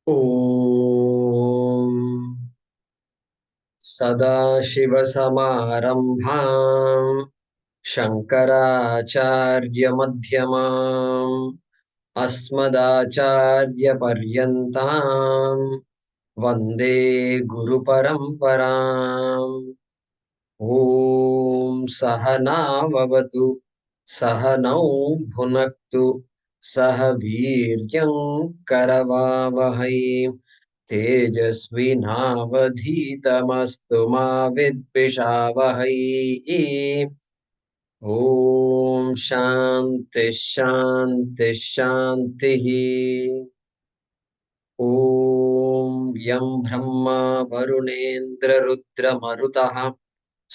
ॐ सदाशिवसमारम्भाम् शङ्कराचार्यमध्यमाम् अस्मदाचार्यपर्यन्ताम् वन्दे गुरुपरम्पराम्। ॐ सहनाववतु सहनौ भुनक्तु सह वीर्यं करवावहै तेजस्विनावधीतमस्तु मा विद्विषावहै। ॐ शान्ति शान्ति शान्तिः। ॐ यं ब्रह्मा वरुणेन्द्ररुद्रमरुतः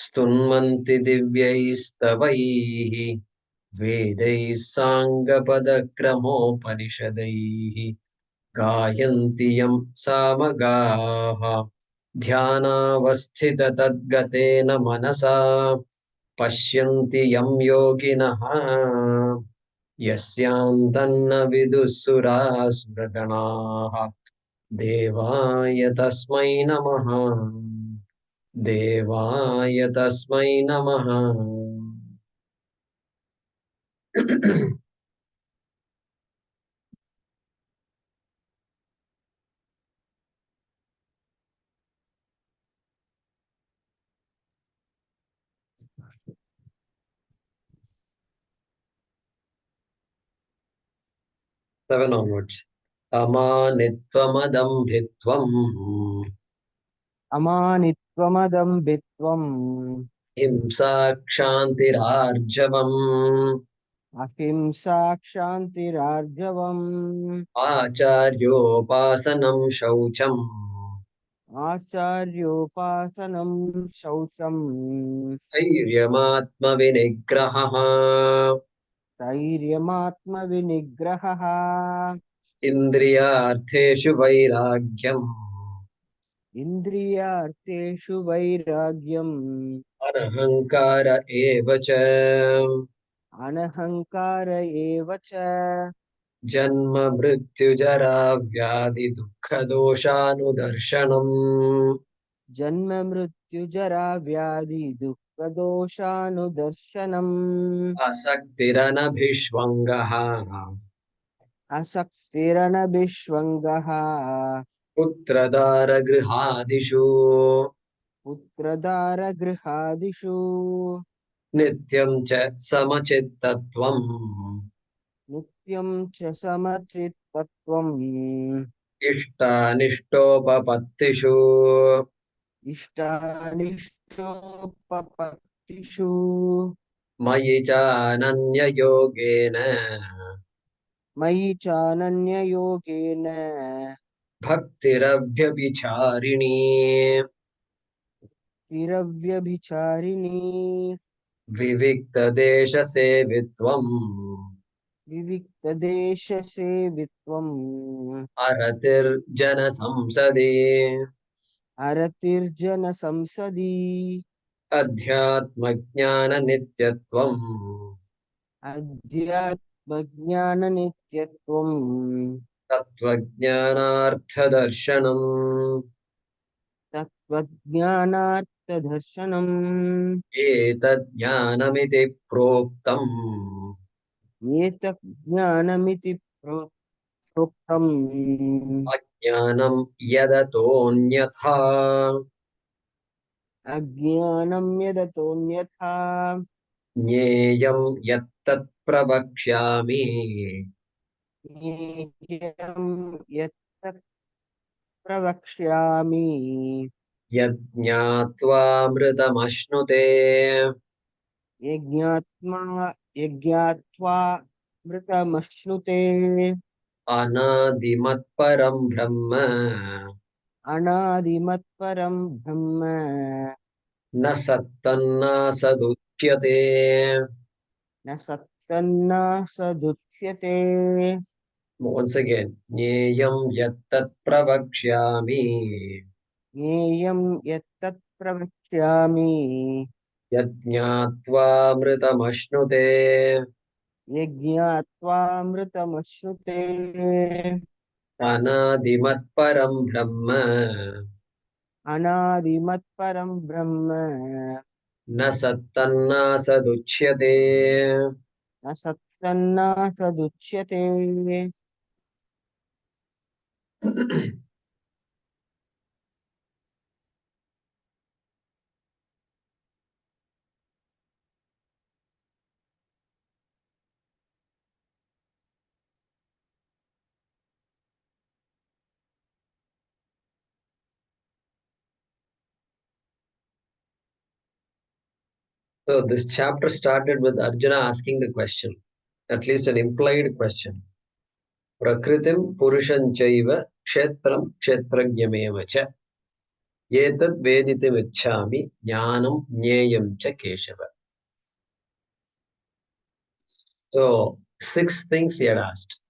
स्तुन्वन्ति दिव्यैस्तवैः वेदैः साङ्गपदक्रमोपनिषदैः गायन्ति यं सामगाः ध्यानावस्थिततद्गतेन मनसा पश्यन्ति यं योगिनः यस्यान्तन्न विदुःसुरासुरगणाः देवाय तस्मै नमः। देवाय तस्मै नमः। 7 onwards. अमानित्वमदम्भित्वम् अमानित्वमदम्भित्वम् हिंसा क्षान्तिरार्जवम् अहिंसा क्षान्तिरार्जवम् आचार्योपासनं शौचम् आचार्योपासनं शौचम् धैर्यमात्मविनिग्रहः धैर्यमात्मविनिग्रहः इन्द्रियार्थेषु वैराग्यम् इन्द्रियार्थेषु वैराग्यम् अनहङ्कार एव च अनहङ्कार एव च जन्म मृत्युजरा व्याधि दुःखदोषानुदर्शनम् जन्म मृत्युजरा व्याधि दुःखदोषानुदर्शनम् आसक्तिरनभिष्वङ्गः असक्तिरनभिष्वङ्गः पुत्रदारगृहादिषु पुत्रदारगृहादिषु नित्यं च समचित्तत्वम् नित्यं च समचित्तत्वम् इष्टानिष्टोपपत्तिषु इष्टानिष्टोपपत्तिषु मयि चानन्ययोगेन मयि चानन्ययोगेन भक्तिरव्यभिचारिणी तिरव्यभिचारिणी विविक्तदेशसेवित्वम् विविक्तदेशसेवित्वम् अरतिर्जनसंसदि अरतिर्जनसंसदि अध्यात्मज्ञाननित्यत्वम् अध्यात्मज्ञाननित्यत्वम् तत्त्वज्ञानार्थदर्शनम् तत्त्वज्ञानार्थदर्शनम् एतज्ज्ञानमिति प्रोक्तम् एतत् ज्ञानमिति प्रोक्तम् अज्ञानं यदतोऽन्यथा अज्ञानं यदतोऽन्यथा ज्ञेयं यत्तत् प्रवक्ष्यामि ज्ञेयं यत्तत् प्रवक्ष्यामि यज्ञात्वामृतमश्नुते यज्ञात्मा यज्ञात्वा मृतमश्नुते अनादिमत्परं ब्रह्म अनादिमत्परं ब्रह्म न सत्तन्नासदुच्यते न सत्तन्न सदुच्यते once again ज्ञेयं यत्तत् प्रवक्ष्यामि ज्ञेयं यत्तत् प्रवक्ष्यामि यज्ञात्वामृतमश्नुते यज्ञात्वा मृतमश्नुते अनादिमत्परं ब्रह्म अनादिमत्परं ब्रह्म न सत्तन्नासदुच्यते. न सत्तन्न सदुच्यते। So this chapter started with Arjuna asking the question, at least an implied question. Prakritim Purushan Chaiva Kshetram Kshetrajnameva cha Yetat Veditim Ichchami Jnanam Jneyam cha Keshava. So 6 things he had asked,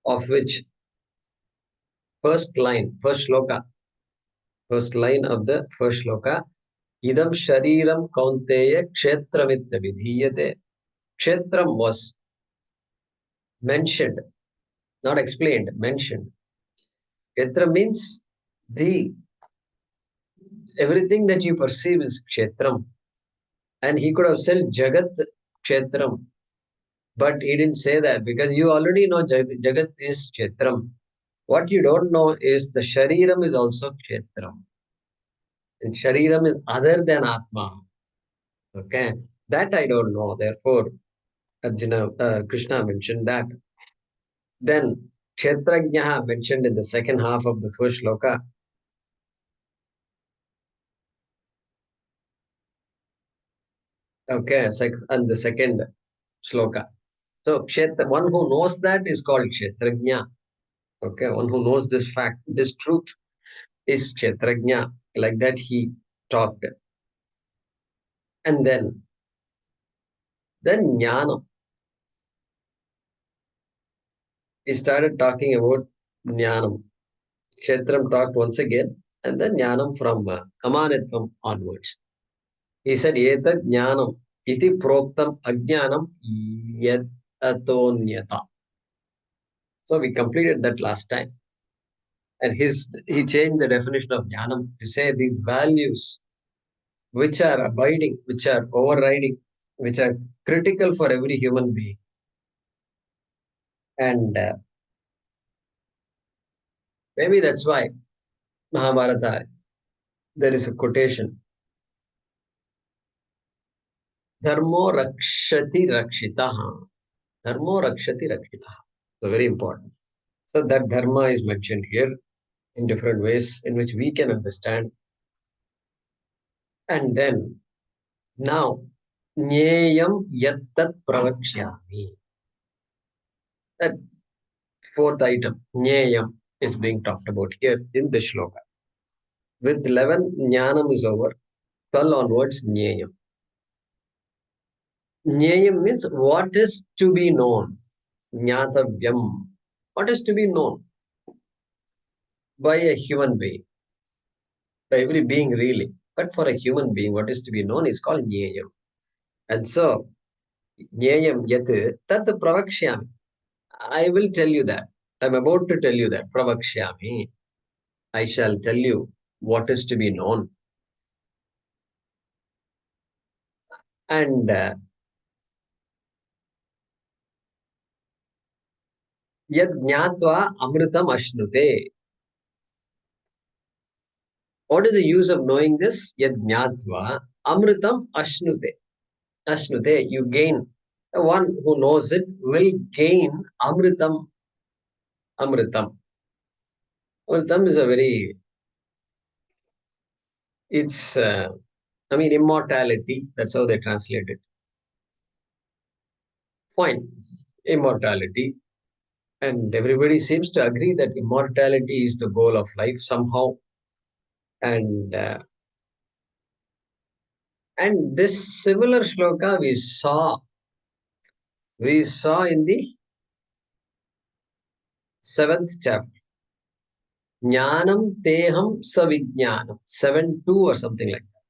of which first line, first line of the first shloka, Idam Shariram Kaunteya Kshetramitta Vidhiyate. Kshetram was mentioned, not explained, mentioned. Kshetra means the everything that you perceive is Kshetram. And he could have said Jagat Kshetram, but he didn't say that because you already know Jagat is Kshetram. What you don't know is the Shariram is also Kshetram. And Shariram is other than Atma. Okay, that I don't know. Therefore, Krishna mentioned that. Then Kshetrajnaha mentioned in the second half of the first shloka. Okay, and the second shloka. So one who knows that is called Kshetrajna. Okay, one who knows this fact, this truth is Kshetrajna. Like that he talked. And then Jnanam. He started talking about Jnanam. Kshetram talked once again, and then Jnanam from Amanitvam onwards. He said, Etat Jnanam iti proktam ajnanam yad atonyata. So we completed that last time. And he changed the definition of Jnanam to say these values which are abiding, which are overriding, which are critical for every human being. And maybe that's why Mahabharata, there is a quotation, Dharmo rakshati rakshitaha. Dharmo rakshati rakshitaha. So very important. So that dharma is mentioned here in different ways in which we can understand. And then now, Nyeyam yattat pravakshyami. That fourth item, Nyeyam, is being talked about here in the shloka. With 11, Jnanam is over. 12 onwards, Nyeyam. Nyeyam means what is to be known. Jnatavyam. What is to be known by a human being, by every being really. But for a human being, what is to be known is called Nyeyam. And so, Nyeyam yat tat pravakshyami. I will tell you that. I'm about to tell you that. Pravakshyami. I shall tell you what is to be known. And yad jnatva amritam ashnute. What is the use of knowing this? Yad jnatva amritam ashnute. Ashnute, you gain. The one who knows it will gain amritam. Amritam. Amritam is a very, it's, immortality. That's how they translate it. Fine. Immortality. And everybody seems to agree that immortality is the goal of life somehow. And this similar shloka we saw in the 7th chapter. Jnanam teham savijnanam. 7:2 or something like that.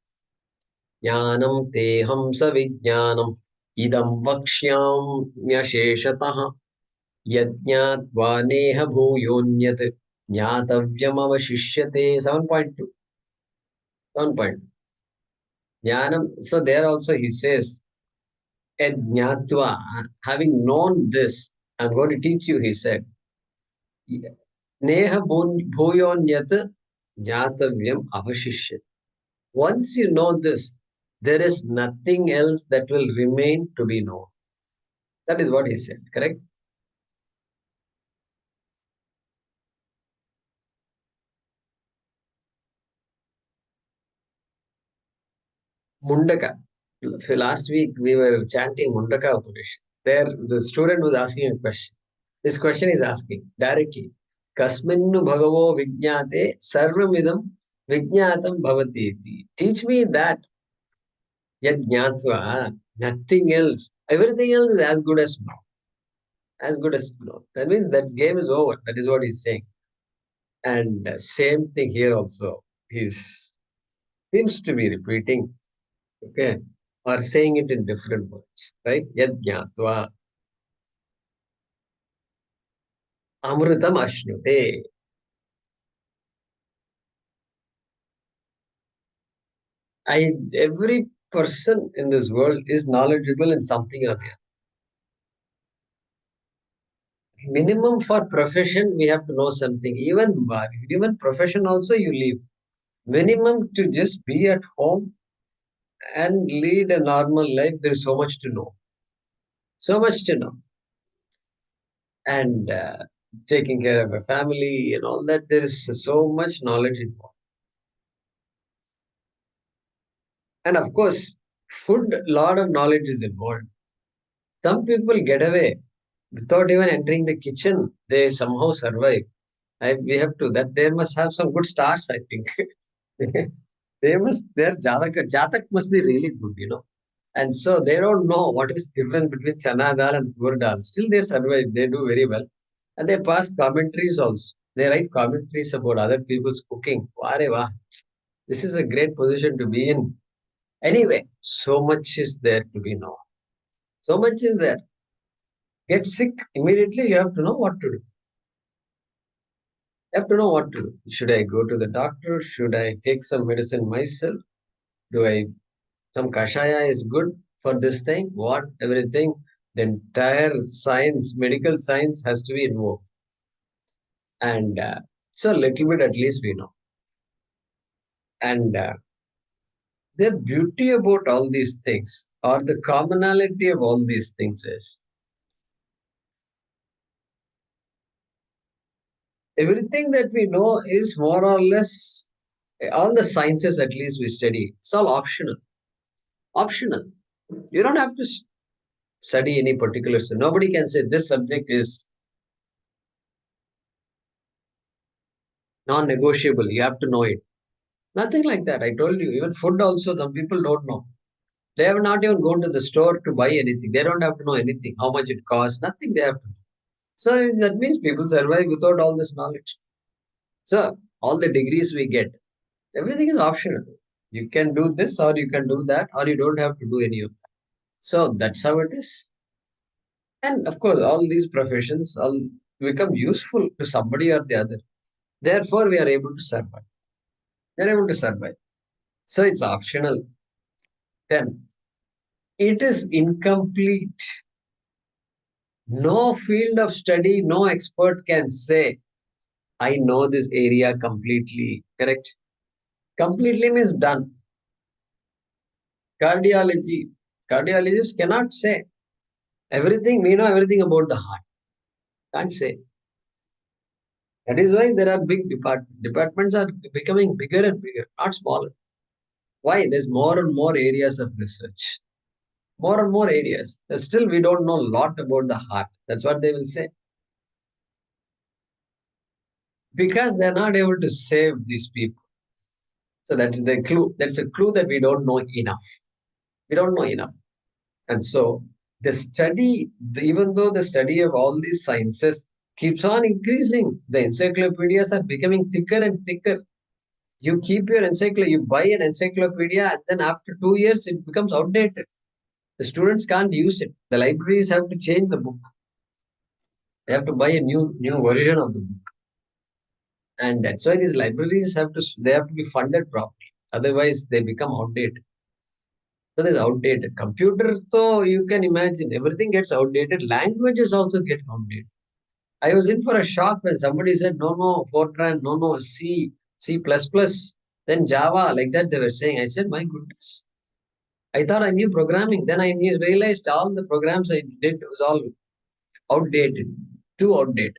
Jnanam teham savijnanam idam vakshyam nyasheshataha. Yajñātvā neha bhūyonyat jnātavyam avashishyate. 7.2. 7.2. Jnanam. So there also he says, Jnātva, having known this, I'm going to teach you, he said, Neha bhūyonyat jnātavyam avashishyate. Once you know this, there is nothing else that will remain to be known. That is what he said, correct? Mundaka. Last week we were chanting Mundaka Upanishad. There the student was asking a question. This question is asking directly. Kasminnu bhagavo vijñāte sarvamidam vijñātam bhavati iti. Teach me that yad jnātva, nothing else. Everything else is as good as known. As good as known. That means that game is over. That is what he's saying. And same thing here also. He seems to be repeating, okay, or saying it in different words, right? Yad jnatva amrutam ashnute. Every person in this world is knowledgeable in something or the other. Minimum for profession, we have to know something. Even profession also you leave. Minimum to just be at home and lead a normal life. There is so much to know. So much to know. And taking care of a family and all that, there is so much knowledge involved. And of course, food, lot of knowledge is involved. Some people get away without even entering the kitchen. They somehow survive. We have to, that they must have some good stars, I think. Their Jatak must be really good, you know. And so they don't know what is difference between chana dal and tur dal. Still they survive. They do very well. And they pass commentaries also. They write commentaries about other people's cooking. Ware wah. This is a great position to be in. Anyway, so much is there to be known. So much is there. Get sick, immediately you have to know what to do. You have to know what to do. Should I go to the doctor? Should I take some medicine myself? Do I, some kashaya is good for this thing? What? Everything. The entire science, medical science has to be involved. And so a little bit at least we know. And the beauty about all these things, or the commonality of all these things is, everything that we know is more or less, all the sciences at least we study, it's all optional. Optional. You don't have to study any particular, nobody can say this subject is non-negotiable, you have to know it. Nothing like that. I told you, even food also, some people don't know. They have not even gone to the store to buy anything. They don't have to know anything, how much it costs, nothing they have to know. So that means people survive without all this knowledge. So all the degrees we get, everything is optional. You can do this or you can do that, or you don't have to do any of that. So that's how it is. And of course, all these professions all become useful to somebody or the other. Therefore, we are able to survive. They are able to survive. So it's optional. Then it is incomplete. No field of study, no expert can say, I know this area completely. Correct? Completely means done. Cardiology. Cardiologists cannot say everything. We know everything about the heart. Can't say. That is why there are big departments. Departments are becoming bigger and bigger, not smaller. Why? There's more and more areas of research. More and more areas. Still, we don't know a lot about the heart. That's what they will say. Because they're not able to save these people. So that's the clue. That's a clue that we don't know enough. We don't know enough. And so the study, even though the study of all these sciences keeps on increasing, the encyclopedias are becoming thicker and thicker. You keep your encyclopedia, you buy an encyclopedia, and then after 2 years, it becomes outdated. The students can't use it. The libraries have to change the book. They have to buy a new version of the book. And that's why these libraries they have to be funded properly. Otherwise, they become outdated. So there's outdated. Computer, so you can imagine everything gets outdated. Languages also get outdated. I was in for a shock when somebody said, no, no, Fortran, no, no, C++, then Java, like that they were saying. I said, my goodness. I thought I knew programming. Then realized all the programs I did was all outdated, too outdated.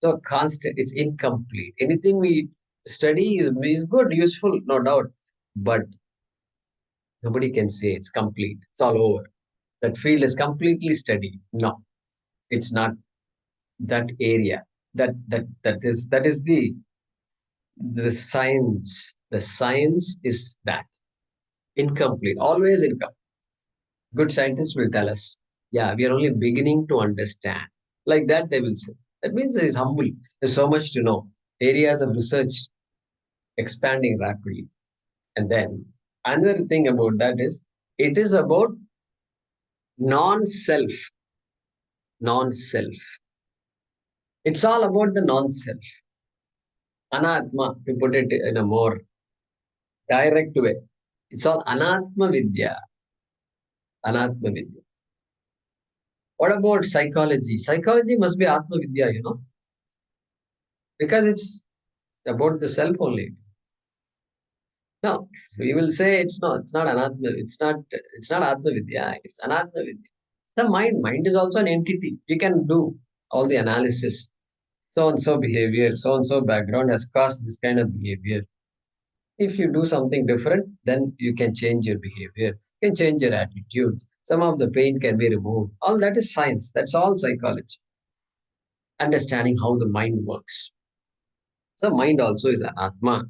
So constant, it's incomplete. Anything we study is good, useful, no doubt. But nobody can say it's complete. It's all over. That field is completely studied. No, it's not that area. That is the science. The science is that incomplete, always incomplete. Good scientists will tell us, yeah, we are only beginning to understand. Like that, they will say. That means there is humble. There's so much to know. Areas of research expanding rapidly. And then another thing about that is it is about non-self. Non-self. It's all about the non-self. Anatma, to put it in a more direct way. It's all Anatma Vidya. Anatma Vidya. What about psychology? Psychology must be Atma Vidya, because it's about the self only. No, we will say it's not Anatma, it's not Atma Vidya, it's Anatma Vidya. The mind is also an entity. You can do all the analysis. So and so behavior, so and so background has caused this kind of behavior. If you do something different, then you can change your behavior, you can change your attitude. Some of the pain can be removed. All that is science. That's all psychology. Understanding how the mind works. So mind also is an Atma.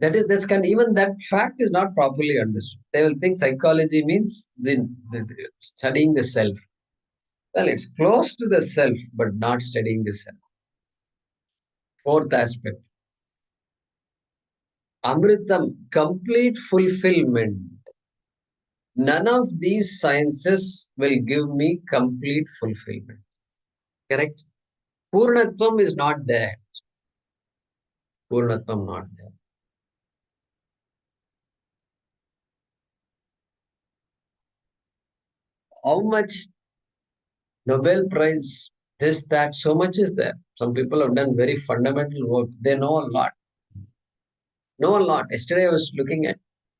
That's kind of, even that fact is not properly understood. They will think psychology means the studying the self. Well, it's close to the self, but not studying the self. Fourth aspect, Amritam, complete fulfillment. None of these sciences will give me complete fulfillment. Correct? Purnatvam is not there. Purnatvam not there. How much Nobel Prize, this, that, so much is there. Some people have done very fundamental work. They know a lot. Know a lot. Yesterday I was looking at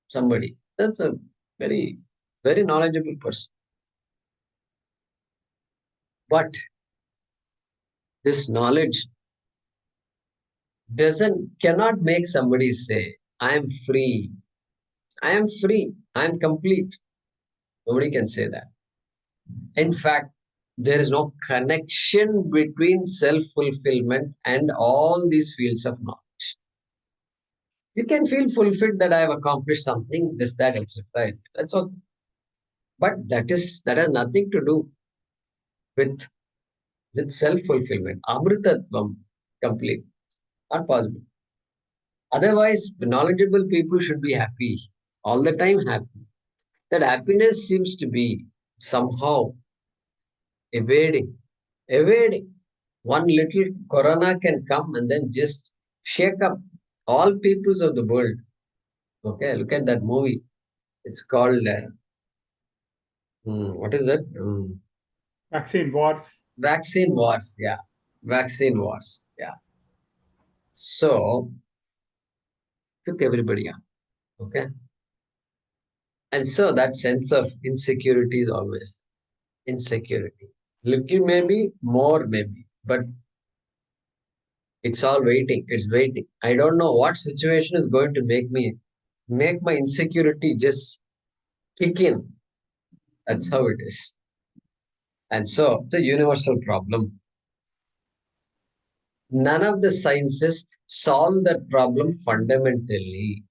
somebody. That's a very, very knowledgeable person. But this knowledge cannot make somebody say, I am free. I am free. I am complete. Nobody can say that. In fact, there is no connection between self-fulfillment and all these fields of knowledge. You can feel fulfilled that I have accomplished something, this, that, etc. That's okay. But that has nothing to do with self-fulfillment. Amritatvam, complete. Not possible. Otherwise, knowledgeable people should be happy, all the time happy. That happiness seems to be somehow evading. Evading. One little corona can come and then just shake up all peoples of the world. Okay, look at that movie. It's called, what is that? Vaccine wars. Vaccine Wars. Yeah. Vaccine Wars. Yeah. So, took everybody out. Okay. And so that sense of insecurity is always insecurity. Little maybe, more maybe, but it's all waiting. It's waiting. I don't know what situation is going to make my insecurity just kick in. That's how it is. And so it's a universal problem. None of the sciences solve that problem fundamentally.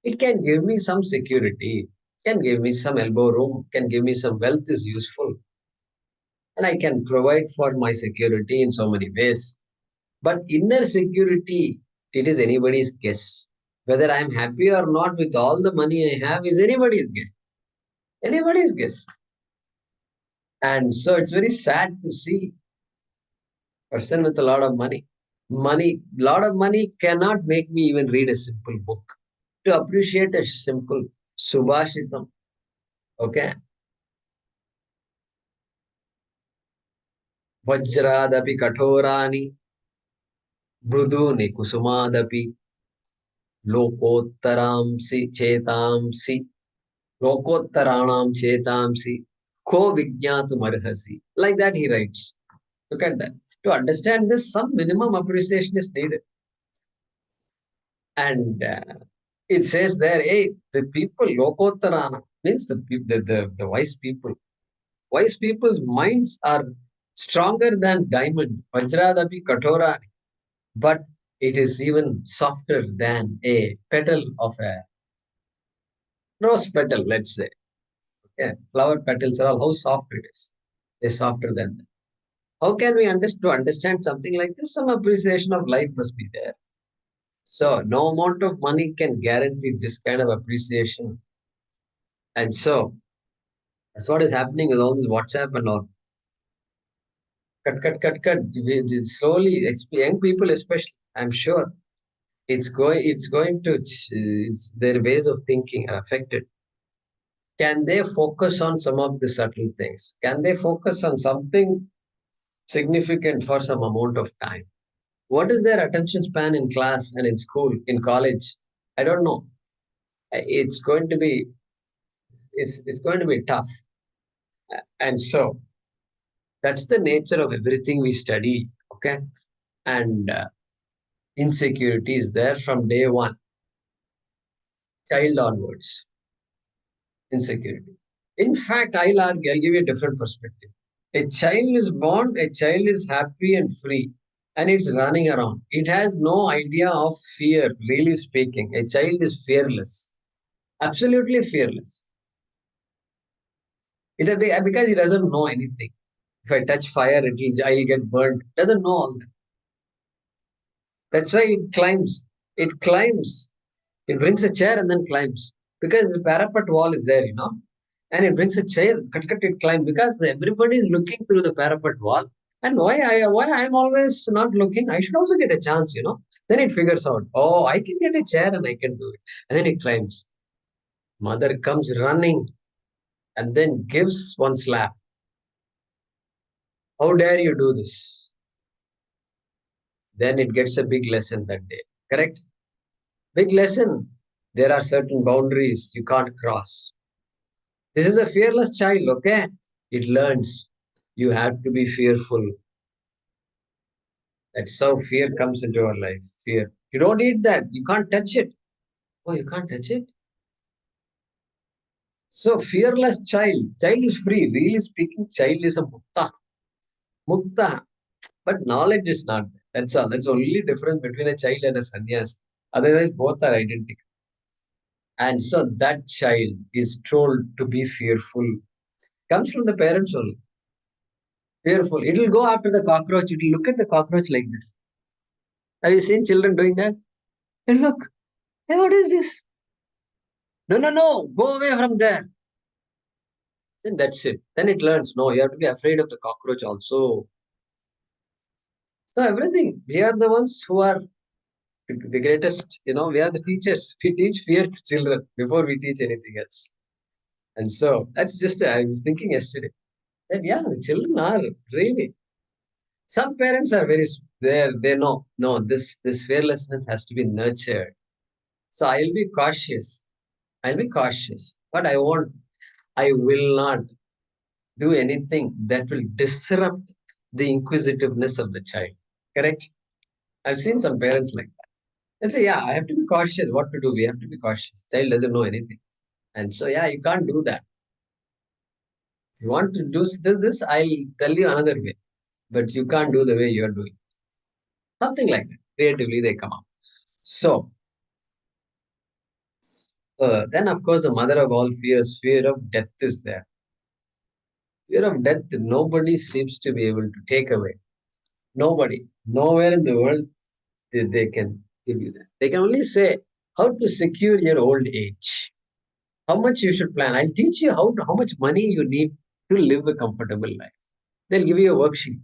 It can give me some security, can give me some elbow room, can give me some wealth is useful. And I can provide for my security in so many ways. But inner security, it is anybody's guess. Whether I am happy or not with all the money I have is anybody's guess. Anybody's guess. And so it's very sad to see a person with a lot of money. Lot of money cannot make me even read a simple book. To appreciate a simple subhashitam, okay? Vajradapi kathorani, mruduni kusumadapi, lokottaramsi chetamsi, lokottaranam chetamsi, ko vijnatum arhasi. Like that he writes. Look at that. To understand this, some minimum appreciation is needed. And it says there, hey, the people, lokottarana, means the wise people. Wise people's minds are stronger than diamond, vajradapi kathora, but it is even softer than a petal of a rose petal, let's say. Okay, flower petals are all how soft it is. They're softer than that. How can we understand something like this? Some appreciation of life must be there. So no amount of money can guarantee this kind of appreciation. And so that's what is happening with all this WhatsApp and all. Cut. Slowly, young people especially, I'm sure it's their ways of thinking are affected. Can they focus on some of the subtle things? Can they focus on something significant for some amount of time? What is their attention span in class and in school, in college? I don't know. It's going to be it's going to be tough. And so that's the nature of everything we study. Okay, and insecurity is there from day one, child onwards. Insecurity. In fact, I'll give you a different perspective. A child is born, a child is happy and free, and it's running around. It has no idea of fear, really speaking. A child is fearless, absolutely fearless. Because he doesn't know anything. If I touch fire, I'll get burned. Doesn't know all that. That's why it climbs. It climbs. It brings a chair and then climbs. Because the parapet wall is there, and it brings a chair, it climbs because everybody is looking through the parapet wall. And why I'm always not looking? I should also get a chance. Then it figures out, oh, I can get a chair and I can do it. And then it climbs. Mother comes running and then gives one slap. How dare you do this? Then it gets a big lesson that day. Correct? Big lesson. There are certain boundaries you can't cross. This is a fearless child, okay? It learns you have to be fearful. That's how fear comes into our life. Fear. You don't need that. You can't touch it. Oh, you can't touch it? So, fearless child. Child is free. Really speaking, child is a mukta. Mukta. But knowledge is not there. That's all. That's the only difference between a child and a sannyas. Otherwise, both are identical. And so that child is told to be fearful. Comes from the parents only. Fearful. It will go after the cockroach. It will look at the cockroach like this. Have you seen children doing that? And look, hey, what is this? No, go away from there. Then that's it. Then it learns, no, you have to be afraid of the cockroach also. So everything, we are the ones who are the greatest, we are the teachers. We teach fear to children before we teach anything else. And so that's just, I was thinking yesterday that, yeah, the children are really, some parents are they know, no, this fearlessness has to be nurtured. So I'll be cautious. But I will not do anything that will disrupt the inquisitiveness of the child. Correct? I've seen some parents like that. They say, yeah, I have to be cautious. What to do? We have to be cautious. Child doesn't know anything. And so, yeah, you can't do that. If you want to do this, I'll tell you another way. But you can't do the way you're doing. Something like that. Creatively, they come up. So, then, of course, the mother of all fears, fear of death is there. Fear of death, nobody seems to be able to take away. Nobody. Nowhere in the world they can give you that. They can only say how to secure your old age. How much you should plan. I'll teach you how much money you need to live a comfortable life. They'll give you a worksheet.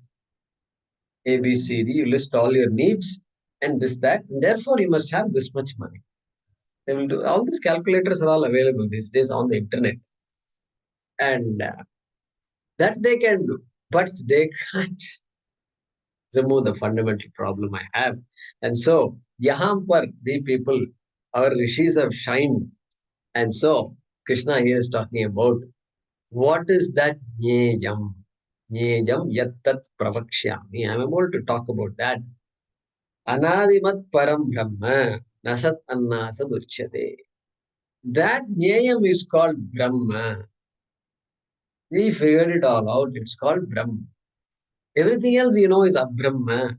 A, B, C, D, you list all your needs and this, that, and therefore you must have this much money. They will do all these calculators are all available these days on the internet. And that they can do, but they can't remove the fundamental problem I have. And so, yahan par we people, our rishis have shined. And so, Krishna here is talking about what is that nyejam? Nyejam yattat pravakshyami. I'm able to talk about that. Anadimat param brahma nasat annasad uchyate. That nyeyam is called Brahma. We figured it all out. It's called Brahma. Everything else, is Abrahma.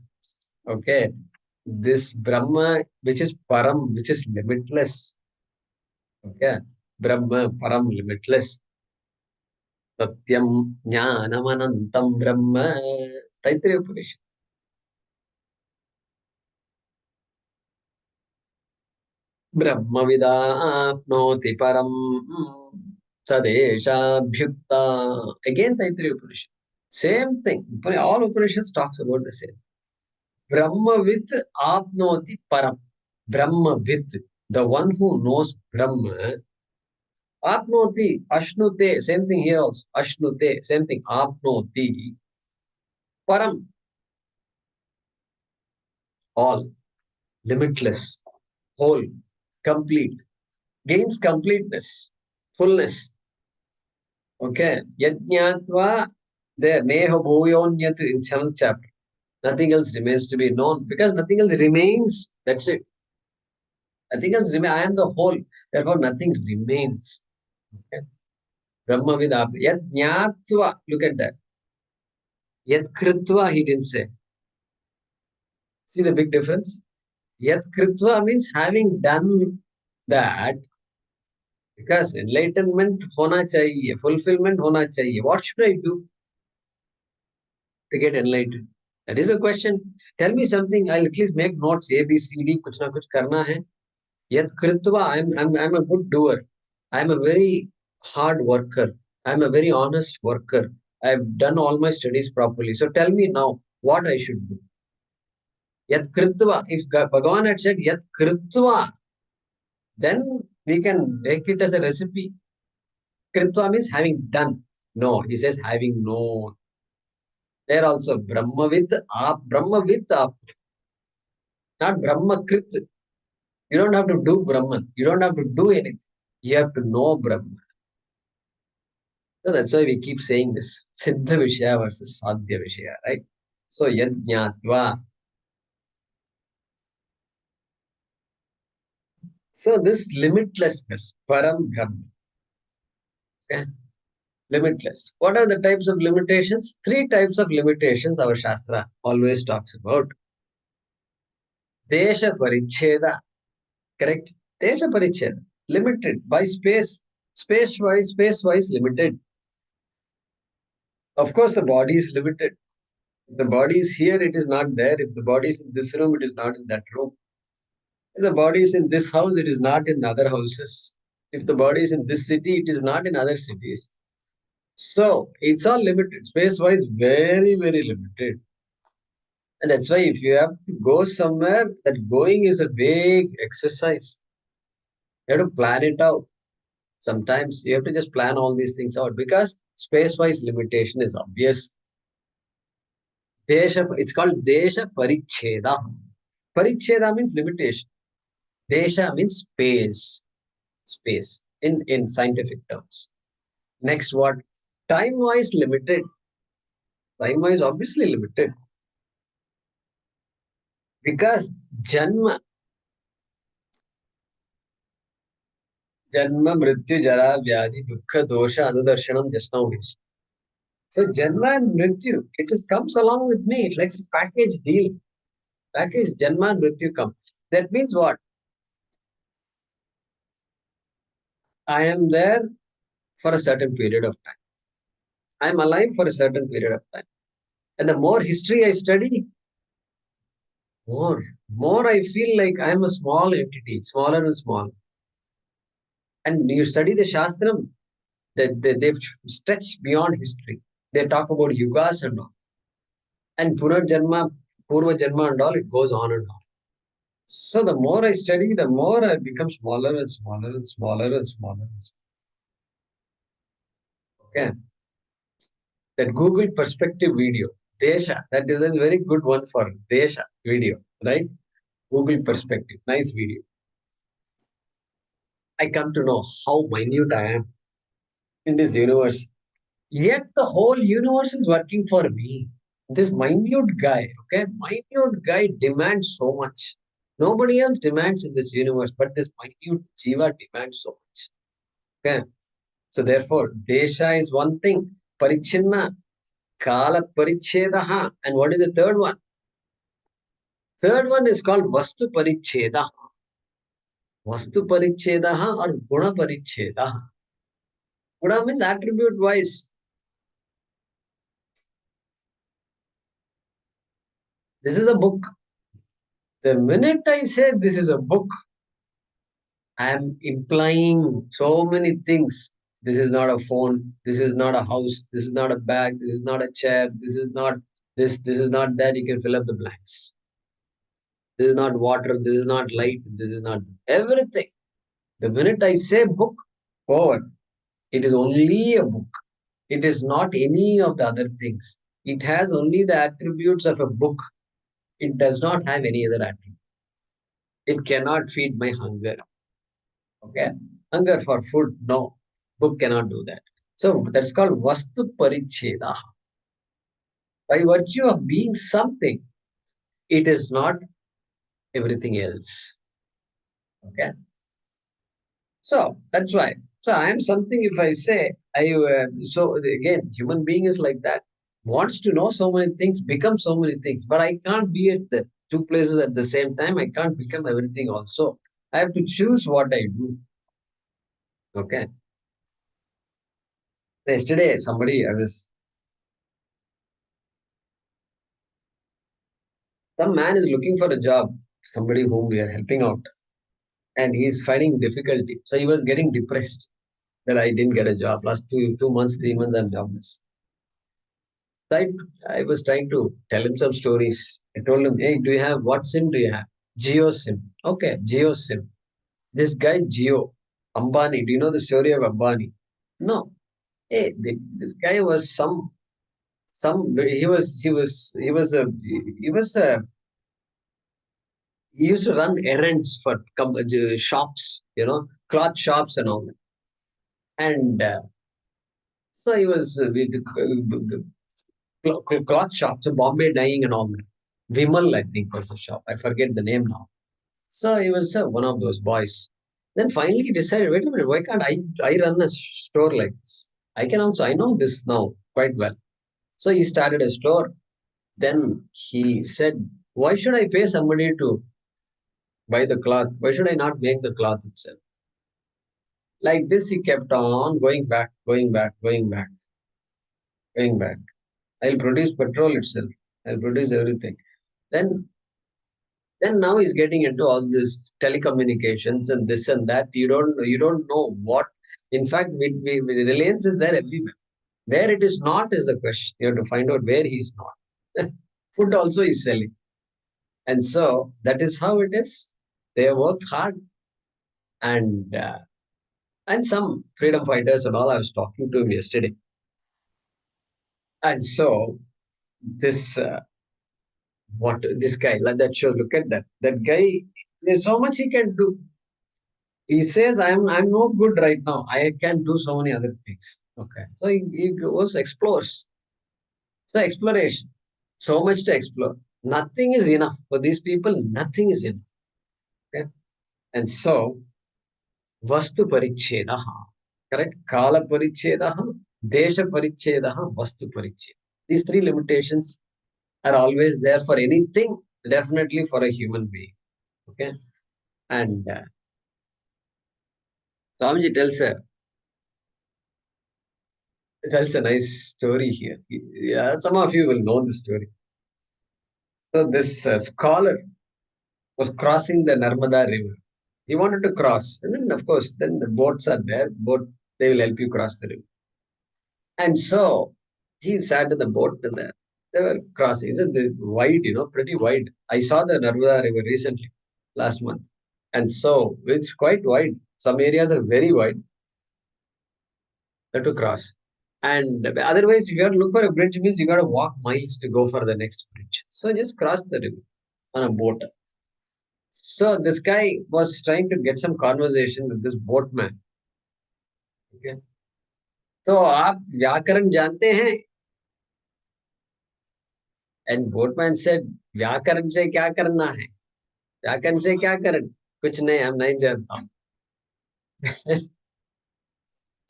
Okay. This Brahma, which is Param, which is limitless. Okay. Brahma, Param, limitless. Satyam, Jnanamanantam Brahma. Taittiriya Upanishad. Brahma Vidapnoti Param Sadeshabhyukta. Again, Taittiriya Upanishad. Same thing. All Upanishads talks about the same. Brahmavit apnoti param. Brahmavit, the one who knows Brahma, apnoti, ashnute, same thing here also. Ashnute, same thing. Apnoti, param, all, limitless, whole, complete, gains completeness, fullness. Okay. Yajñatva, there, neha bhuyonyat in 7th chapter. Nothing else remains to be known because nothing else remains. That's it. Nothing else remains. I am the whole. Therefore, nothing remains. Okay. Brahma vidap. Yat jnatva. Look at that. Yat kritva, he didn't say. See the big difference? Yat kritva means having done that, because enlightenment hona chahiye, fulfillment hona chahiye. What should I do to get enlightened? That is the question. Tell me something. I'll at least make notes. A, B, C, D. Kuch na kuch karna hai. Yat kritva. I'm a good doer. I'm a very hard worker. I'm a very honest worker. I've done all my studies properly. So tell me now what I should do. Yat kritva. If Bhagavan had said Yat kritva, then we can make it as a recipe. Kritva means having done. No, he says having known. There also Brahmavit ap, Brahmavit ap, not Brahmakrit. You don't have to do Brahman. You don't have to do anything. You have to know Brahman. So that's why we keep saying this. Siddha Vishaya versus Sadhya Vishaya, right? So Yajñatva. So this limitlessness, Param Brahma. Okay? Limitless. What are the types of limitations? 3 types of limitations our Shastra always talks about. Desha Paricheda. Correct? Desha Paricheda. Limited by space. Space-wise limited. Of course, the body is limited. If the body is here, it is not there. If the body is in this room, it is not in that room. If the body is in this house, it is not in other houses. If the body is in this city, it is not in other cities. So, it's all limited. Space-wise, very, very limited. And that's why if you have to go somewhere, that going is a big exercise. You have to plan it out. Sometimes you have to just plan all these things out because space-wise limitation is obvious. It's called Desha Paricheda. Paricheda means limitation. Desha means space. Space in scientific terms. Next, what? Time-wise limited. Time-wise obviously limited. Because Janma, Mrityu, Jara, Vyadi, Dukkha, Dosha, Anudarshanam, just now means. So Janma and Mrityu, it just comes along with me. It's like a package deal. Package Janma and Mrityu come. That means what? I am there for a certain period of time. I am alive for a certain period of time. And the more history I study, more I feel like I am a small entity, smaller and smaller. And you study the Shastram, they've stretched beyond history. They talk about yugas and all. And Punarjanma, Purva Janma and all, it goes on and on. So the more I study, the more I become smaller and smaller and smaller and smaller and smaller. Okay. That Google perspective video, Desha, that is a very good one for Desha video, right? Google perspective, nice video. I come to know how minute I am in this universe. Yet the whole universe is working for me. This minute guy, okay, minute guy demands so much. Nobody else demands in this universe, but this minute jiva demands so much. Okay. So therefore, Desha is one thing, Parichinna, Kala Parichedaha, and what is the third one? Third one is called Vastu Parichedaha. Vastu Parichedaha or Guna Parichedaha. Guna means attribute wise. This is a book. The minute I say this is a book, I am implying so many things. This is not a phone. This is not a house. This is not a bag. This is not a chair. This is not this. This is not that. You can fill up the blanks. This is not water. This is not light. This is not everything. The minute I say book, over. It is only a book. It is not any of the other things. It has only the attributes of a book. It does not have any other attribute. It cannot feed my hunger. Okay? Hunger for food, no. Book cannot do that. So that's called Vastu Paricheda. By virtue of being something, it is not everything else. Okay? So that's why. So I am something if I say, so again, human being is like that. Wants to know so many things, become so many things. But I can't be at the two places at the same time. I can't become everything also. I have to choose what I do. Okay. Yesterday, some man is looking for a job, somebody whom we are helping out, and he's finding difficulty. So he was getting depressed that I didn't get a job. Last 2 months, 3 months, I'm jobless. So I was trying to tell him some stories. I told him, hey, do you have, what SIM do you have? Geo SIM. Okay, Geo SIM. This guy, Geo, Ambani, do you know the story of Ambani? No. Hey, this guy was he used to run errands for shops, cloth shops and all that. And so he was cloth shops, so Bombay dyeing and all that. Vimal, I think, was the shop. I forget the name now. So he was one of those boys. Then finally he decided, wait a minute, why can't I run a store like this? I know this now quite well. So he started a store. Then he said, why should I pay somebody to buy the cloth? Why should I not make the cloth itself? Like this, he kept on going back, going back, going back, going back. I'll produce petrol itself. I'll produce everything. Then now he's getting into all this telecommunications and this and that. You don't know what. In fact, Reliance is there everywhere. Where it is not is the question. You have to find out where he is not. Food also is selling. And so that is how it is. They work hard. And some freedom fighters and all, I was talking to him yesterday. And so this guy, like that show, look at that. That guy, there's so much he can do. He says, I'm no good right now. I can do so many other things. Okay. So he goes, explores. So exploration. So much to explore. Nothing is enough. For these people, nothing is enough. Okay. And so, Vastu Parichedaha. Correct? Kala Parichedaha, Desha Parichedaha, Vastu Paricheda. These three limitations are always there for anything, definitely for a human being. Okay. And Swamiji tells a nice story here. Yeah, some of you will know the story. So this scholar was crossing the Narmada river. He wanted to cross, and then of course, then the boats are there. They will help you cross the river. And so he sat in the boat and they were crossing. It's wide, pretty wide. I saw the Narmada River recently, last month. And so it's quite wide. Some areas are very wide to cross. And otherwise, if you have to look for a bridge, means you got to walk miles to go for the next bridge. So just cross the river on a boat. So this guy was trying to get some conversation with this boatman. Okay. तो आप व्याकरण जानते हैं? And boatman said, व्याकरण से क्या करना है? व्याकरण से क्या करण? कुछ नहीं, हम नहीं जानता.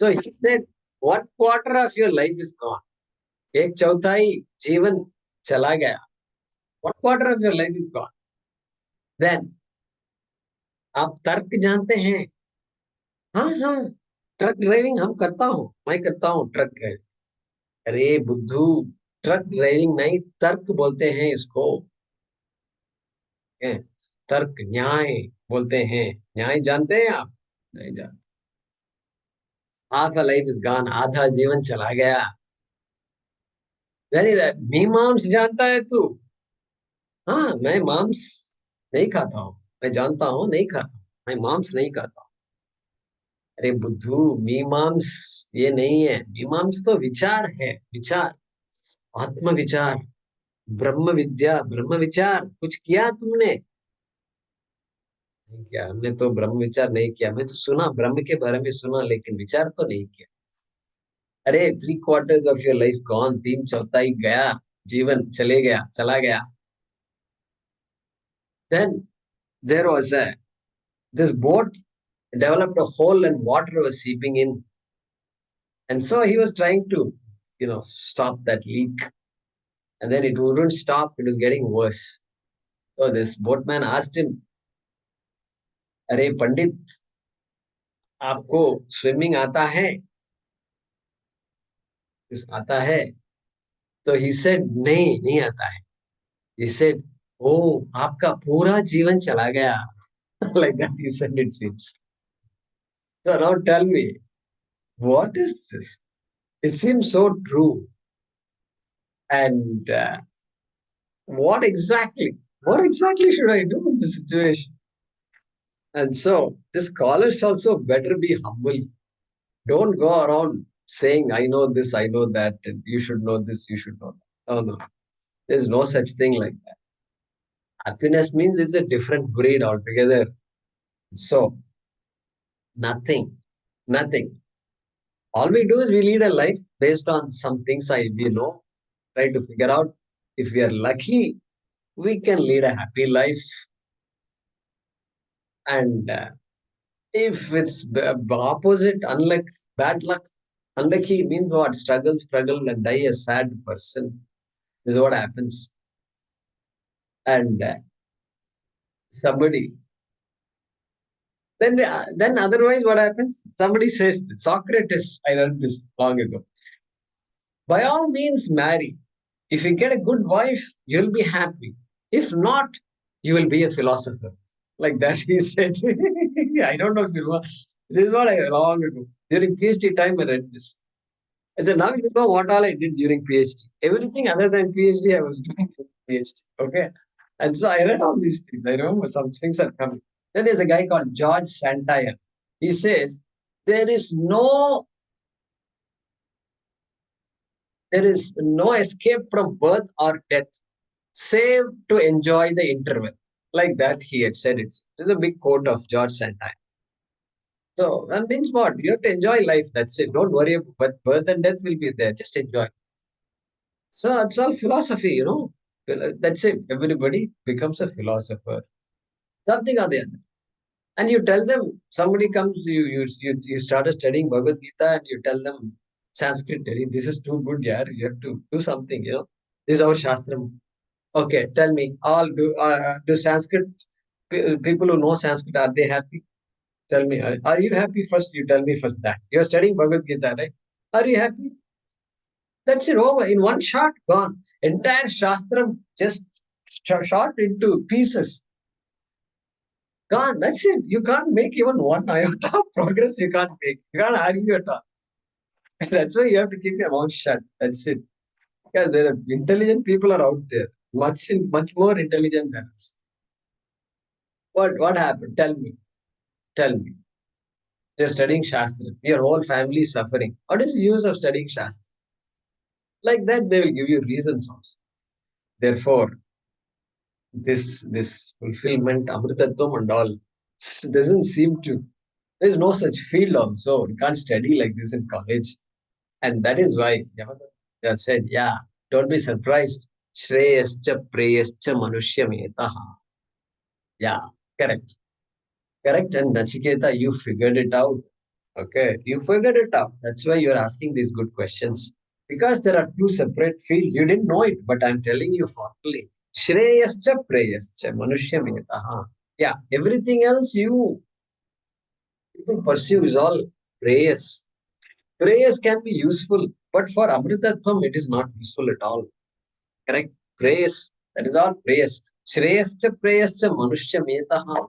So he said, what quarter of your life is gone? एक चौथाई जीवन चला गया. What quarter of your life is gone? Then आप तर्क जानते हैं? हाँ हाँ, ट्रक ड्राइविंग हम करता हूँ, मैं करता हूँ ट्रक ड्राइविंग. अरे बुद्धू, ट्रक ड्राइविंग नहीं, तर्क बोलते हैं इसको. तर्क, न्याय बोलते हैं. न्याय जानते हैं आप? नहीं जानते. Half a life is gone, आधा जीवन चला गया. वेरी दैट मीमांस जानता है तू? हाँ, मैं मांस नहीं खाता हूँ. मैं जानता हूँ, नहीं खाता. मैं मांस नहीं खाता. अरे बुद्धू, मीमांस ये नहीं है. मीमांस तो विचार है. विचार, आत्म विचार, ब्रह्म विद्या, ब्रह्म विचार. कुछ किया तुमने? नहीं किया. हमने तो ब्रह्म विचार नहीं किया. मैं तो सुना, ब्रह्म के बारे में सुना, लेकिन विचार तो नहीं किया. अरे 3/4 ऑफ योर लाइफ गॉन, 3/4 गया, जीवन चले गया, चला गया. Then there was this boat developed a hole and water was seeping in. And so he was trying to, stop that leak. And then it wouldn't stop. It was getting worse. So this boatman asked him, अरे पंडित, आपको swimming आता है? आता है? तो he said, नहीं, नहीं आता है. He said, oh, आपका पूरा जीवन चला गया. Like that he said, it seems. So now tell me, what is this? It seems so true. And what exactly should I do in this situation? And so the scholars also better be humble. Don't go around saying, I know this, I know that, and you should know this, you should know that. Oh no, there's no such thing like that. Happiness means it's a different breed altogether. So nothing. All we do is we lead a life based on some things we know, try to figure out. If we are lucky, we can lead a happy life. And if it's opposite, unluck, bad luck, unlucky means what? Struggle, and die a sad person. This is what happens. And somebody, then otherwise what happens? Somebody says, Socrates, I read this long ago. By all means, marry. If you get a good wife, you'll be happy. If not, you will be a philosopher. Like that, he said. I don't know if you know. This is what I read long ago. During PhD time, I read this. I said, now you know what all I did during PhD. Everything other than PhD, I was doing during PhD. Okay. And so I read all these things. I remember some things are coming. Then there's a guy called George Santayar. He says, there is no escape from birth or death, save to enjoy the interval. Like that, he had said it. This is a big quote of George Santayar. So that means what? You have to enjoy life. That's it. Don't worry about birth and death will be there. Just enjoy. So it's all philosophy, That's it. Everybody becomes a philosopher. Something or the other. And you tell them, somebody comes, you started studying Bhagavad Gita and you tell them Sanskrit, this is too good, yeah. You have to do something, This is our Shastram. Okay, tell me, all do Sanskrit, people who know Sanskrit, are they happy? Tell me, are you happy? First, you tell me first that. You're studying Bhagavad Gita, right? Are you happy? That's it, over. In one shot, gone. Entire Shastram just shot into pieces. Gone. That's it. You can't make even one iota of progress. You can't make. You can't argue at all. That's why you have to keep your mouth shut. That's it. Because there are intelligent people are out there, much more intelligent than us. What happened? Tell me. Tell me. You're studying Shastra. Your whole family is suffering. What is the use of studying Shastra? Like that, they will give you reasons also. Therefore, this fulfillment, Amritatvam and all, doesn't seem to. There's no such field also. You can't study like this in college. And that is why they have said, yeah, don't be surprised. Shreyascha preyascha manushyametah. Yeah, correct. Correct. And Nachiketa, you figured it out. Okay, you figured it out. That's why you're asking these good questions. Because there are two separate fields. You didn't know it, but I'm telling you formally. Shreyascha preyascha manushyametah. Yeah, everything else you people pursue is all prayers. Prayers can be useful, but for Amritatham, it is not useful at all. Correct? Prayers, that is all prayers. Shreyascha prayascha manushya metaha.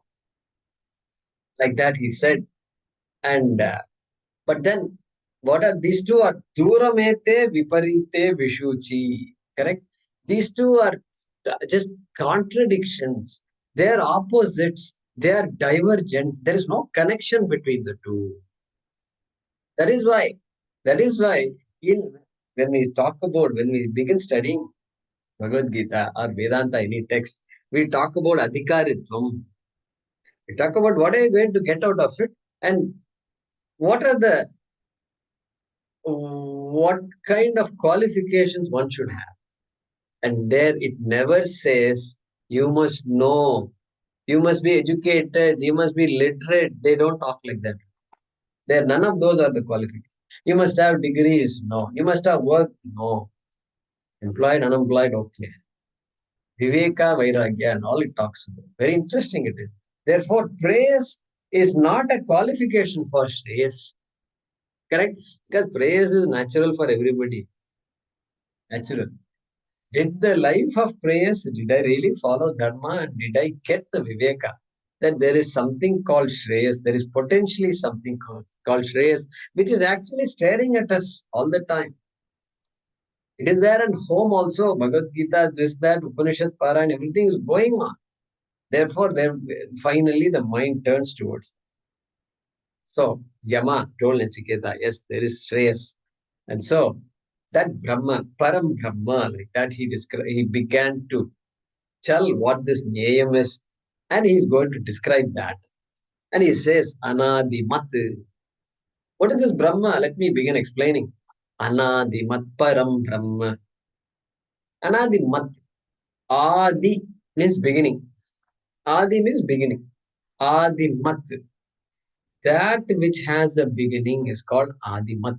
Like that he said. And but then what are these two are duramete viparite vishuchi. Correct? These two are just contradictions. They are opposites. They are divergent. There is no connection between the two. That is why. That is why in when we talk about when we begin studying Bhagavad Gita or Vedanta, any text, we talk about adhikaritvam. We talk about what are you going to get out of it and what are the what kind of qualifications one should have. And there it never says you must know, you must be educated, you must be literate. They don't talk like that. There none of those are the qualifications. You must have degrees, no. You must have work, no. Employed, unemployed, okay. Viveka, Vairagya, and all it talks about. Very interesting it is. Therefore, praise is not a qualification for Shreyas. Correct? Because praise is natural for everybody. Natural. Did the life of praise, did I really follow Dharma and did I get the Viveka? That there is something called Shreyas, there is potentially something called Shreyas, which is actually staring at us all the time. It is there at home also, Bhagavad Gita, this, that, Upanishad, Para, and everything is going on. Therefore, there finally the mind turns towards. So, Yama told Nachiketa, yes, there is Shreyas. And so, that Brahma, Param Brahma, like that he began to tell what this Nyayam is, and he's going to describe that. And he says, Anadimat. What is this Brahma? Let me begin explaining. Anadimat Param Brahma. Anadimat. Adi means beginning. Adi means beginning. Adimat. That which has a beginning is called Adimat.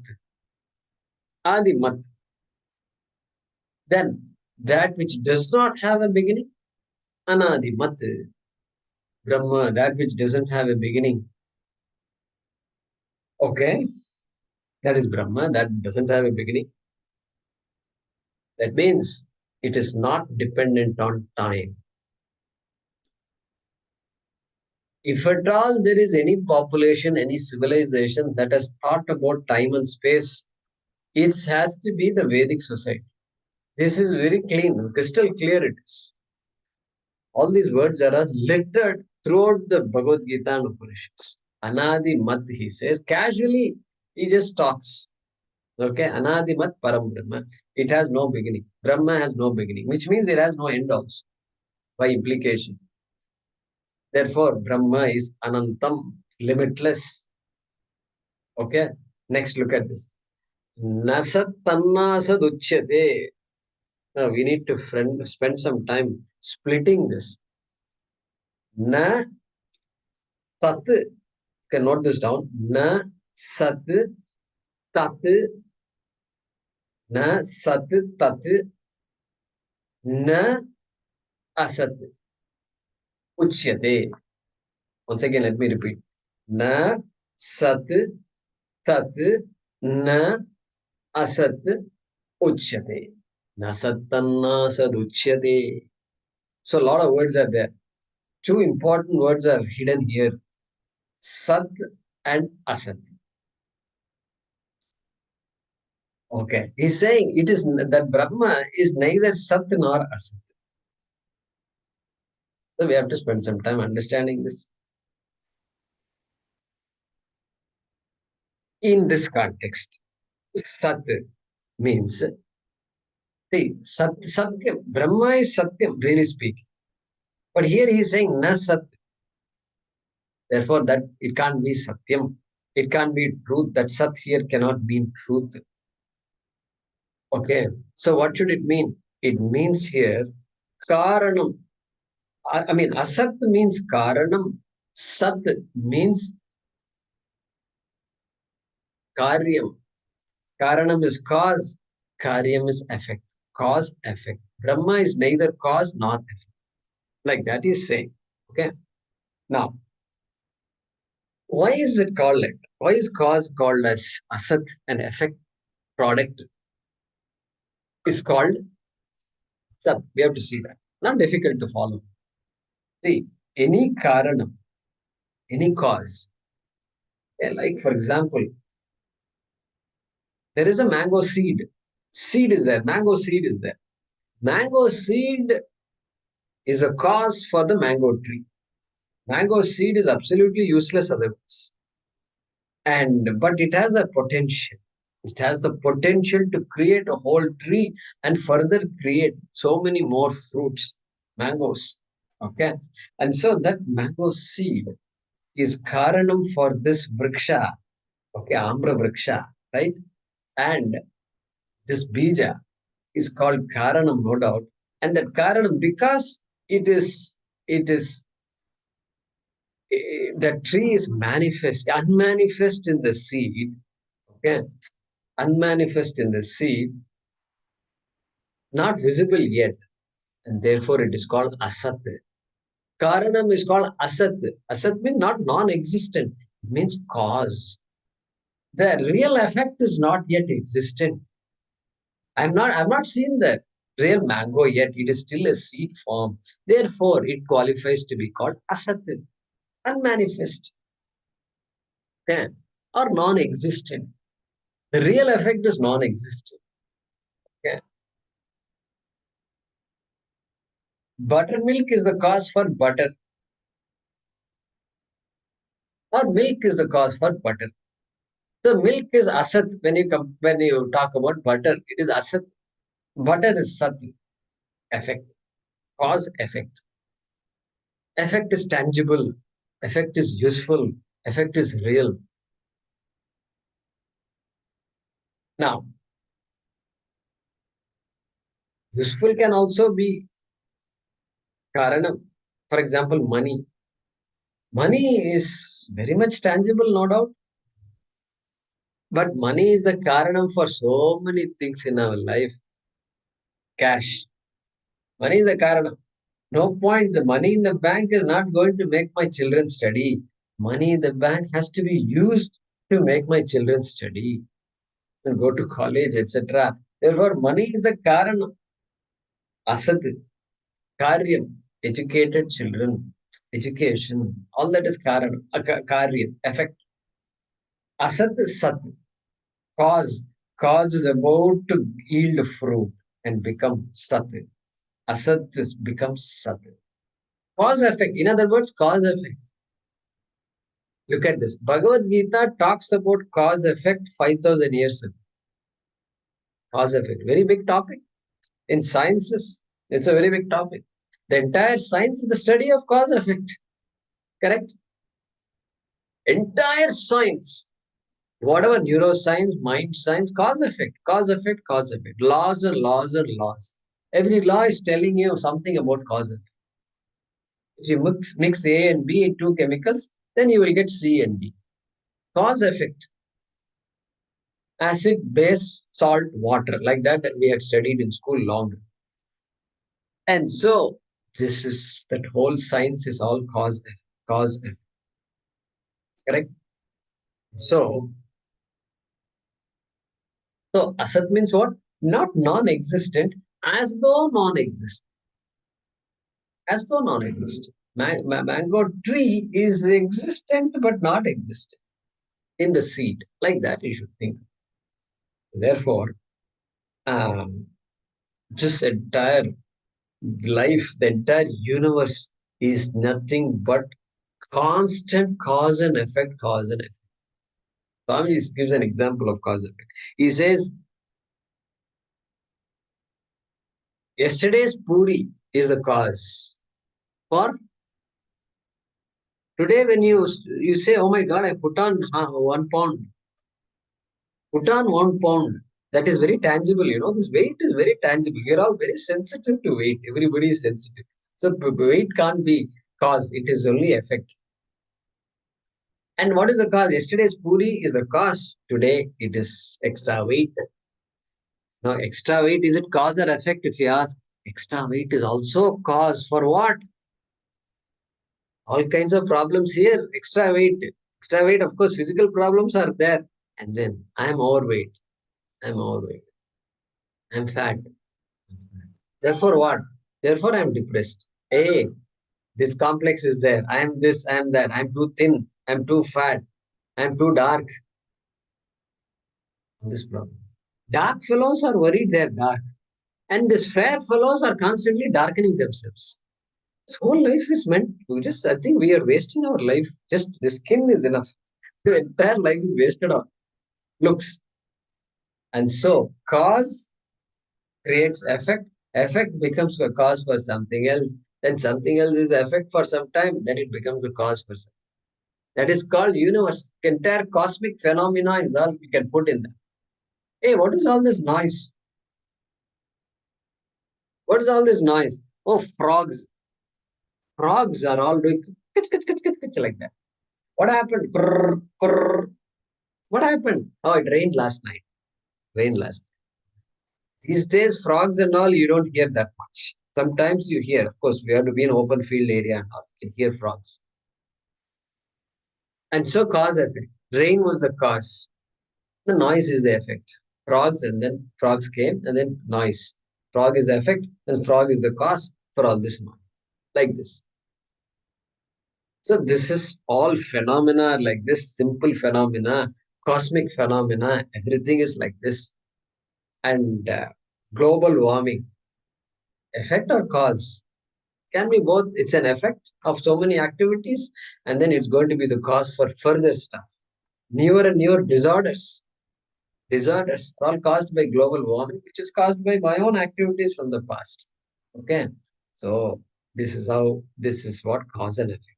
Adimat. Then that which does not have a beginning, Anadimat. Brahma, that which doesn't have a beginning. Okay, that is Brahma, that doesn't have a beginning. That means it is not dependent on time. If at all there is any population, any civilization that has thought about time and space, it has to be the Vedic society. This is very clean, crystal clear it is. All these words are littered throughout the Bhagavad Gita and Upanishads. Anadi Mat, he says, casually, he just talks. Okay, Anadi Mat Param Brahma. It has no beginning. Brahma has no beginning, which means it has no end also, by implication. Therefore, Brahma is Anantam, limitless. Okay, next look at this. Nasat Tannasad Uchyate. Now, we need to spend some time splitting this. Na Tat, can note this down. Na Sat Tat, Na Sat Tat, Na Asat Uchyate. Once again, let me repeat. Na Sat Tat, Na Asat Uchyate. Na Sattanna Sad Uchyate. So, a lot of words are there. Two important words are hidden here. Sat and Asat. Okay. He's saying it is that Brahma is neither Sat nor Asat. So we have to spend some time understanding this. In this context, Sat means, see, Satyam. Brahma is Satyam, really speaking. But here he is saying Na Sat. Therefore, that it can't be Satyam. It can't be truth. That Sat here cannot mean truth. Okay. So what should it mean? It means here Karanam. I mean, Asat means Karanam. Sat means Karyam. Karanam is cause. Karyam is effect. Cause, effect. Brahma is neither cause nor effect. Like that is saying. Okay. Now, why is it called like? Why is cause called as Asat and effect product is called Sat? We have to see that. Not difficult to follow. See, any Karanam, any cause. Like for example, there is a mango seed. Seed is there. Mango seed is there. Mango seed is a cause for the mango tree. Mango seed is absolutely useless otherwise. But it has a potential. It has the potential to create a whole tree and further create so many more fruits, mangoes. Okay. And so that mango seed is karanam for this vriksha. Okay, Ambra vriksha, right? And this bija is called karanam, no doubt. And that karanam, because it is the tree is unmanifest in the seed, okay, unmanifest in the seed, not visible yet, and therefore it is called asat. Karanam is called asat. Asat means not non-existent, it means cause. The real effect is not yet existent. I've not seen the real mango yet. It is still a seed form. Therefore, it qualifies to be called asat, unmanifest, okay, or non-existent. The real effect is non-existent. Okay. Buttermilk is the cause for butter, or milk is the cause for butter. The milk is asat when you talk about butter. It is asat. Butter is sat, effect, cause, effect. Effect is tangible. Effect is useful. Effect is real. Now, useful can also be karanam. For example, money. Money is very much tangible, no doubt. But money is the karanam for so many things in our life. Cash. Money is the karanam. No point. The money in the bank is not going to make my children study. Money in the bank has to be used to make my children study and go to college, etc. Therefore, money is the karanam. Asat, karyam, educated children, education, all that is karanam, karyam, effect. Asat is sat, cause. Cause is about to yield fruit and become sat. Asat is becomes sat. Cause effect. In other words, cause effect. Look at this. Bhagavad Gita talks about cause effect 5,000 years ago. Cause effect. Very big topic. In sciences, it's a very big topic. The entire science is the study of cause effect. Correct? Entire science. Whatever neuroscience, mind science, cause effect, cause effect, cause effect. Laws and laws and laws. Every law is telling you something about cause effect. If you mix A and B in two chemicals, then you will get C and D. Cause effect. Acid, base, salt, water. Like that we had studied in school long. And so this is that whole science is all cause effect, cause effect. Correct? So asat means what? Not non-existent, as though non-existent. As though non-existent. Mango tree is existent but not existent in the seed. Like that you should think. Therefore, this entire life, the entire universe is nothing but constant cause and effect, cause and effect. Swami gives an example of cause and effect. He says, yesterday's puri is the cause for today. When you say, oh my God, I put on 1 pound, put on 1 pound. That is very tangible, this weight is very tangible. We are all very sensitive to weight. Everybody is sensitive. So weight can't be cause, it is only effect. And what is the cause? Yesterday's puri is the cause. Today it is extra weight. Now, extra weight, is it cause or effect? If you ask, extra weight is also cause for what? All kinds of problems here. Extra weight, of course, physical problems are there. And then I'm overweight. I'm fat. Therefore, what? Therefore, I'm depressed. Hey, this complex is there. I am this, I am that. I'm too thin. I'm too fat. I'm too dark. This problem. Dark fellows are worried they're dark. And these fair fellows are constantly darkening themselves. This whole life is meant to I think we are wasting our life. Just the skin is enough. The entire life is wasted on looks. And so, cause creates effect. Effect becomes a cause for something else. Then something else is effect for some time. Then it becomes a cause for something. That is called universe. Entire cosmic phenomena is all we can put in that. Hey, what is all this noise? What is all this noise? Oh, frogs. Frogs are all doing like that. What happened? Brr, brr. What happened? Oh, it rained last night. These days, frogs and all, you don't hear that much. Sometimes you hear. Of course, we have to be in an open field area and all. You can hear frogs. And so cause effect. Rain was the cause. The noise is the effect. Frogs, and then frogs came, and then noise. Frog is the effect, and frog is the cause for all this noise. Like this. So this is all phenomena like this, simple phenomena, cosmic phenomena, everything is like this. And global warming, effect or cause, can be both. It's an effect of so many activities, and then it's going to be the cause for further stuff. Newer and newer disorders. Disorders are all caused by global warming, which is caused by my own activities from the past. Okay. So this is what cause and effect.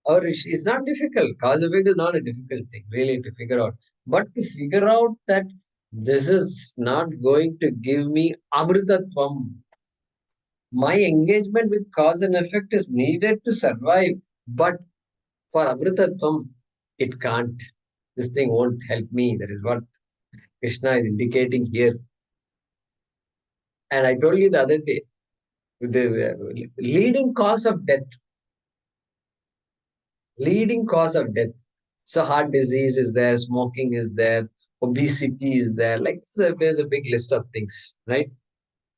Or it's not difficult. Cause effect is not a difficult thing, really, to figure out. But to figure out that this is not going to give me amritatvam. My engagement with cause and effect is needed to survive. But for amritatvam, it can't. This thing won't help me. That is what Krishna is indicating here. And I told you the other day, the leading cause of death. Leading cause of death. So heart disease is there, smoking is there, obesity is there. Like there's a big list of things, right?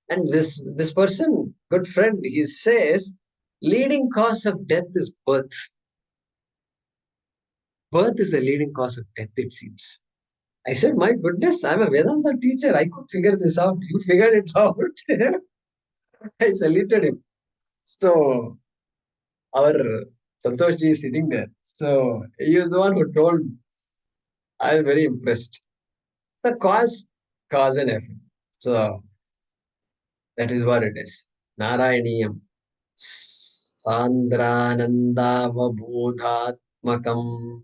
And this person, good friend, he says, leading cause of death is birth. Birth is the leading cause of death, it seems. I said, my goodness, I'm a Vedanta teacher. I could figure this out. You figured it out. I saluted him. So our Santoshji is sitting there. So he was the one who told me. I was very impressed. The cause and effect. So that is what it is. Narayaniyam. Sandranandavabodhatmakam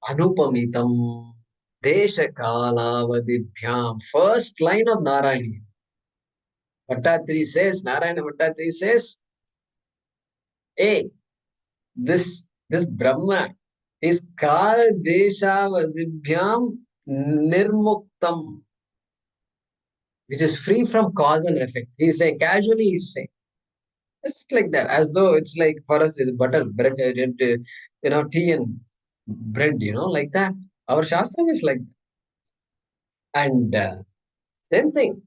anupamitam deshakalavadibhyam. First line of Narayani. Narayana Bhattatri says, hey, this Brahma is kal deshavadibhyam nirmuktam, which is free from cause and effect. He's saying, casually he's saying. It's like that, as though it's like for us is butter, bread, tea and bread, like that. Our Shastra is like that. And same thing.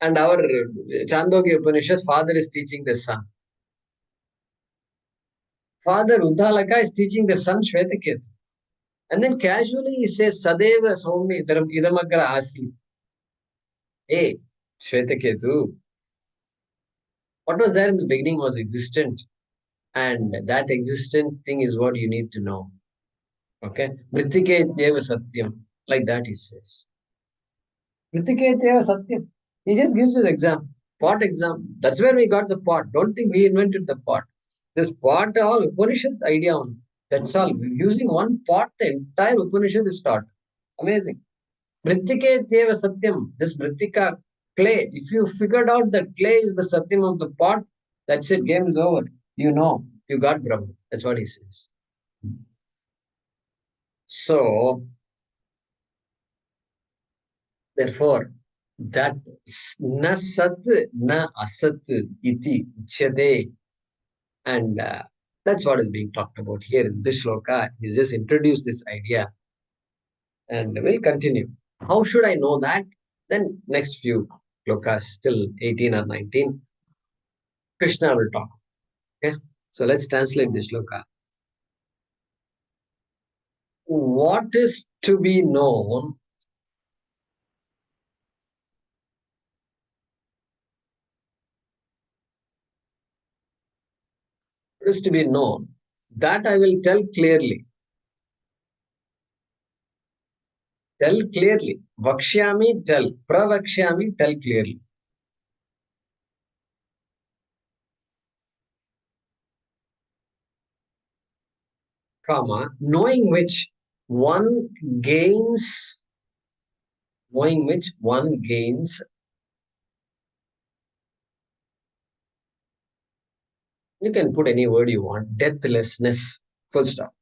And our Chandogya Upanishad, father is teaching the son. Father Uddalaka is teaching the son Shvetaketu. And then casually he says, Sadeva Saumi Idamagra Asi. Hey, Shvetaketu, what was there in the beginning was existent. And that existent thing is what you need to know. Okay? Mritiketyeva Satyam. Like that he says. Mritiketyeva Satyam. He just gives his example. Pot example. That's where we got the pot. Don't think we invented the pot. This pot, all Upanishad idea on. That's all. Using one pot, the entire Upanishad is taught. Amazing. Mritiketyeva Satyam. This Mritika clay. If you figured out that clay is the Satyam of the pot, that's it. Game is over. You know. You got Brahma. That's what he says. So, therefore, that na sat na asat iti uchyate, and that's what is being talked about here in this shloka. He's just introduced this idea, and we'll continue. How should I know that? Then next few shlokas, till 18 or 19, Krishna will talk. Okay, so let's translate this shloka. What is to be known is to be known, that I will tell clearly. Tell clearly. Vakshyami, tell. Pravakshyami, tell clearly. Comma, knowing which one gains, knowing which one gains, you can put any word you want, deathlessness, full stop.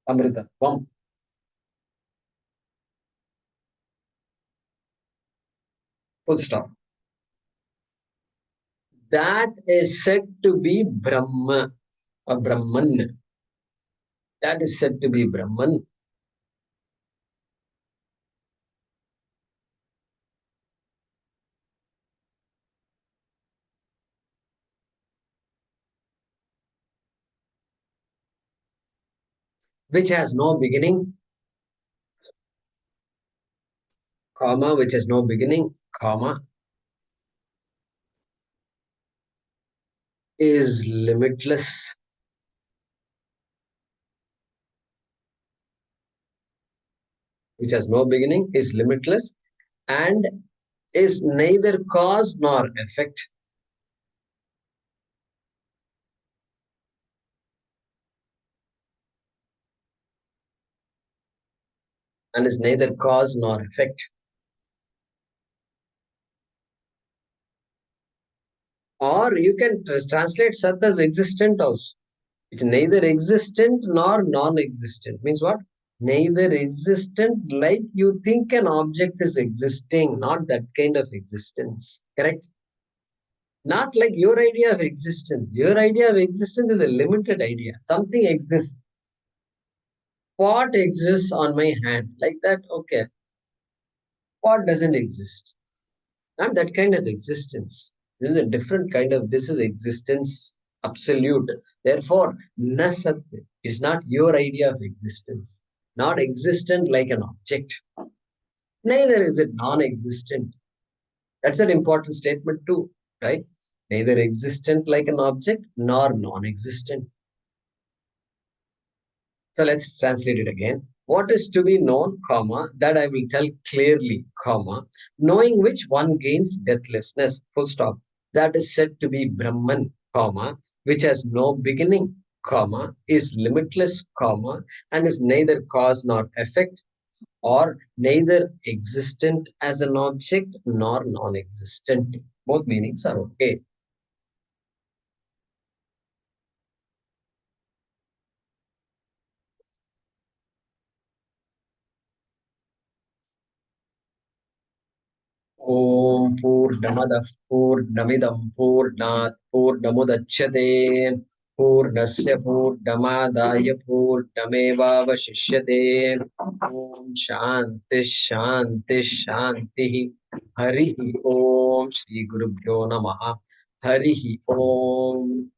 Amrita, Vam. Full stop. That is said to be Brahma or Brahman. That is said to be Brahman. Which has no beginning, comma, which has no beginning, comma, is limitless, which has no beginning, is limitless, and is neither cause nor effect. And is neither cause nor effect. Or you can translate Sat as existent also. It's neither existent nor non-existent. Means what? Neither existent like you think an object is existing, not that kind of existence. Correct? Not like your idea of existence. Your idea of existence is a limited idea. Something exists. Pot exists on my hand. Like that, okay. Pot doesn't exist. Not that kind of existence. This is a different kind of, this is existence absolute. Therefore, nasat is not your idea of existence. Not existent like an object. Neither is it non-existent. That's an important statement too, right? Neither existent like an object nor non-existent. So let's translate it again. What is to be known, comma, that I will tell clearly, comma, knowing which one gains deathlessness, full stop. That is said to be Brahman, comma, which has no beginning, comma, is limitless, comma, and is neither cause nor effect, or neither existent as an object nor non-existent. Both meanings are okay. Om Purnamadah Purnamidam Purnat Purnamudachyate Purnasya Purnamadaya Purnamevavashishyate. Om Shanti Shanti Shanti. Harihi Om Shri Gurubhyo Namaha. Harihi Om.